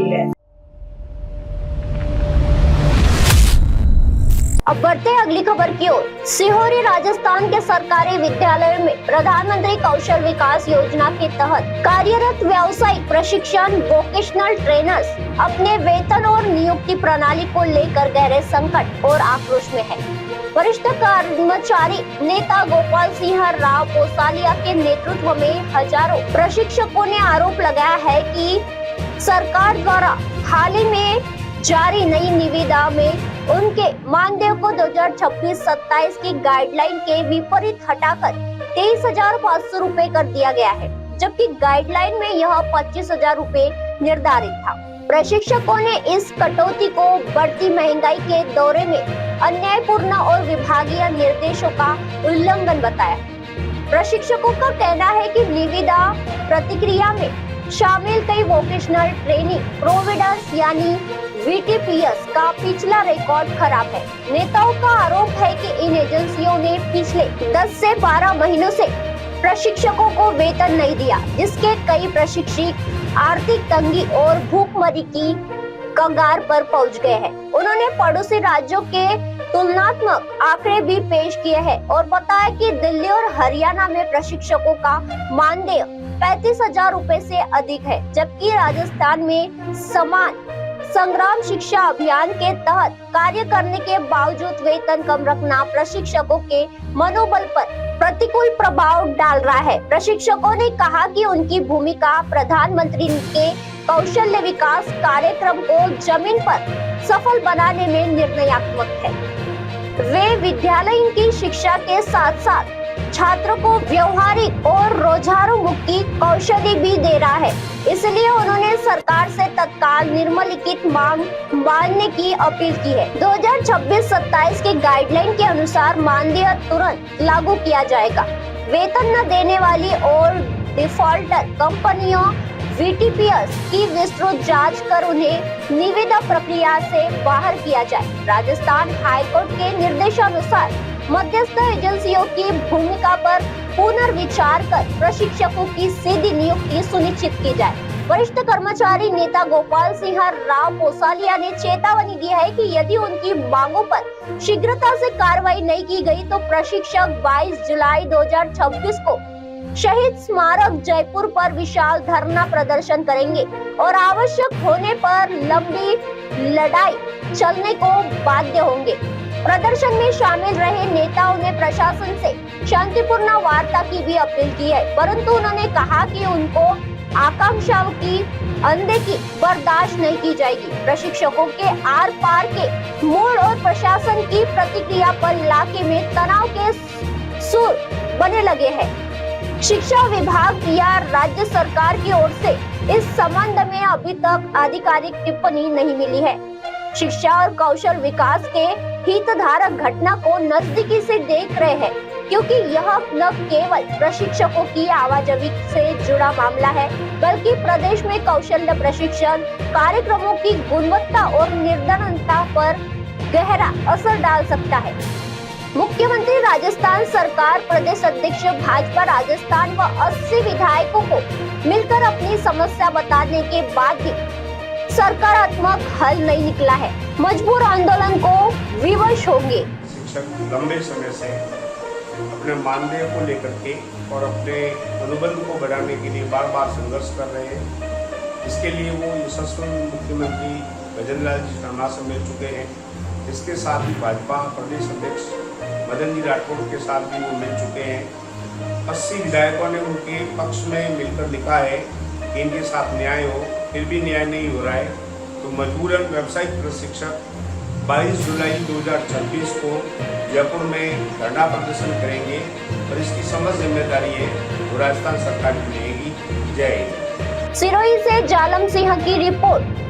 गई है। अब बढ़ते हैं अगली खबर की ओर। सिहोरी राजस्थान के सरकारी विद्यालयों में प्रधानमंत्री कौशल विकास योजना के तहत कार्यरत व्यावसायिक प्रशिक्षण वोकेशनल ट्रेनर्स अपने वेतन और नियुक्ति प्रणाली को लेकर गहरे संकट और आक्रोश में है। वरिष्ठ कर्मचारी नेता गोपाल सिंह राव पोसालिया के नेतृत्व में हजारों प्रशिक्षकों ने आरोप लगाया है कि सरकार द्वारा हाल ही में जारी नई निविदा में उनके मानदेय को 2026-27 की गाइडलाइन के विपरीत हटाकर 23,500 रूपए कर दिया गया है, जबकि गाइडलाइन में यह 25,000 रूपए निर्धारित था। प्रशिक्षकों ने इस कटौती को बढ़ती महंगाई के दौरे में अन्यायपूर्ण और विभागीय निर्देशों का उल्लंघन बताया। प्रशिक्षकों का कहना है कि निविदा प्रतिक्रिया में शामिल कई वोकेशनल ट्रेनिंग प्रोविडर्स यानी VTPS का पिछला रिकॉर्ड खराब है। नेताओं का आरोप है कि इन एजेंसियों ने पिछले 10 से 12 महीनों से प्रशिक्षकों को वेतन नहीं दिया, जिसके कई प्रशिक्षक आर्थिक तंगी और भूखमरी की कगार पर पहुंच गए हैं। उन्होंने पड़ोसी राज्यों के तुलनात्मक आंकड़े भी पेश किए हैं और बताया कि दिल्ली और हरियाणा में प्रशिक्षकों का मानदेय 35,000 रूपए से अधिक है, जबकि राजस्थान में समान संग्राम शिक्षा अभियान के तहत कार्य करने के बावजूद वेतन कम रखना प्रशिक्षकों के मनोबल पर प्रतिकूल प्रभाव डाल रहा है। प्रशिक्षकों ने कहा कि उनकी भूमिका प्रधानमंत्री के कौशल्य विकास कार्यक्रम को जमीन पर सफल बनाने में निर्णयात्मक है। वे विद्यालय की शिक्षा के साथ साथ छात्रों को व्यवहारिक और रोजगारोन्मुखी कौशल भी दे रहा है, इसलिए उन्होंने सरकार से तत्काल निम्नलिखित मांग मानने की अपील की है। 2026-27 की गाइडलाइन के अनुसार मानदेय तुरंत लागू किया जाएगा। वेतन न देने वाली और डिफॉल्टर कंपनियों VTPS की विस्तृत जांच कर उन्हें निविदा प्रक्रिया से बाहर किया जाए। राजस्थान हाईकोर्ट के निर्देशानुसार मध्यस्थ एजेंसियों की भूमिका पर पुनर्विचार कर प्रशिक्षकों की सीधी नियुक्ति सुनिश्चित की जाए। वरिष्ठ कर्मचारी नेता गोपाल सिंह राव पोसालिया ने चेतावनी दी है कि यदि उनकी मांगों पर शीघ्रता से कार्रवाई नहीं की गई तो प्रशिक्षक 22 जुलाई 2026 को शहीद स्मारक जयपुर पर विशाल धरना प्रदर्शन करेंगे और आवश्यक होने पर लंबी लड़ाई चलने को बाध्य होंगे। प्रदर्शन में शामिल रहे नेताओं ने प्रशासन से शांतिपूर्ण वार्ता की भी अपील की है, परंतु उन्होंने कहा कि उनको आकांक्षाओं की अनदेखी बर्दाश्त नहीं की जाएगी। प्रशिक्षकों के आर पार के मूड और प्रशासन की प्रतिक्रिया पर इलाके में तनाव के सुर बने लगे हैं। शिक्षा विभाग या राज्य सरकार की ओर से इस संबंध में अभी तक आधिकारिक टिप्पणी नहीं मिली है। शिक्षा और कौशल विकास के हितधारक घटना को नजदीकी से देख रहे हैं, क्योंकि यह न केवल प्रशिक्षकों की आवाजाही से जुड़ा मामला है, बल्कि प्रदेश में कौशल्य प्रशिक्षण कार्यक्रमों की गुणवत्ता और निर्धारणता पर गहरा असर डाल सकता है। मुख्यमंत्री राजस्थान सरकार प्रदेश अध्यक्ष भाजपा राजस्थान व 80 विधायकों को मिलकर अपनी समस्या बताने के बाद भी सकारात्मक हल नहीं निकला है। मजबूर आंदोलन को विवश होंगे। शिक्षक लंबे समय से अपने मानदेय को लेकर के और अपने अनुबंध को बढ़ाने के लिए बार बार संघर्ष कर रहे हैं। इसके लिए वो यशस्वी मुख्यमंत्री गजेंद्र लाल जी शर्मा से मिल चुके हैं। इसके साथ ही भाजपा प्रदेश अध्यक्ष मदन जी राठौड़ के साथ भी वो मिल चुके हैं। 80 विधायकों ने उनके पक्ष में मिलकर लिखा है कि इनके साथ न्याय हो, फिर भी न्याय नहीं हो रहा है, तो मजबूरन व्यावसायिक प्रशिक्षक 22 जुलाई 2026 को जयपुर में धरना प्रदर्शन करेंगे और इसकी समस्त जिम्मेदारी है वो राजस्थान सरकार की रहेगी। जय हिंद। सिरोही से जालम सिंह की रिपोर्ट।